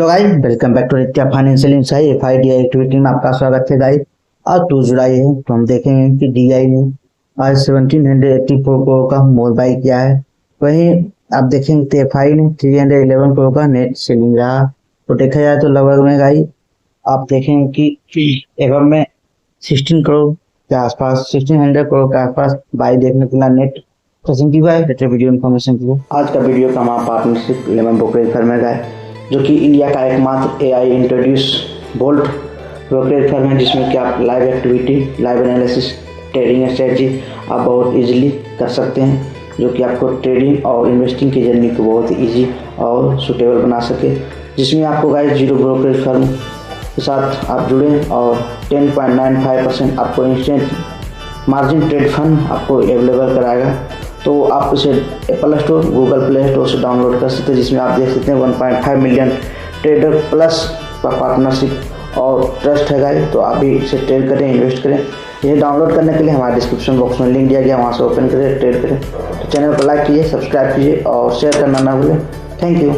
Guys, welcome back to Nitya financial insight FIDI activity में आपका स्वागत है गाइस। आज 2 जुलाई है तो हम देखेंगे कि डीआई ने आज 1784 करोड़ का मोबाइल किया है। वहीं आप देखेंगे तो एफआई ने 311 करोड़ का नेट सेलिंग रहा। तो देखा जाए तो लगभग में गाइस आप देखेंगे कि एवं में 16 करोड़ के आसपास 1600 करोड़ के आसपास बाई देखने को मिला नेट क्रशिंग की हुआ है। वीडियो इन्फॉर्मेशन की आज का वीडियो का हमारा पार्टनरशिप लेमन ब्रोकरेज फर्म है जो कि इंडिया का एकमात्र AI introduce bolt brokerage firm है, जिसमें कि आप live activity, live analysis, trading strategy आप बहुत इजीली कर सकते हैं, जो कि आपको ट्रेडिंग और इन्वेस्टिंग की जर्नी को बहुत इजी और सुटेबल बना सके। जिसमें आपको गाइस जीरो ब्रोकरेज फर्म के साथ आप जुड़ें और 10.95% आपको इंस्टेंट मार्जिन ट्रेड फंड आपको अवेलेबल कराएगा। तो आप इसे Apple store, Google play store से डाउनलोड कर सकते हैं, जिसमें आप देख सकते हैं 1.5 मिलियन ट्रेडर प्लस का पार्टनरशिप और ट्रस्ट है गाइस। तो आप भी इसे ट्रेड करें, इन्वेस्ट करें। ये डाउनलोड करने के लिए हमारे डिस्क्रिप्शन बॉक्स में लिंक दिया गया, वहाँ से ओपन करें, ट्रेड करें। तो चैनल को लाइक कीजिए, सब्सक्राइब कीजिए और शेयर करना ना भूलें। Thank you.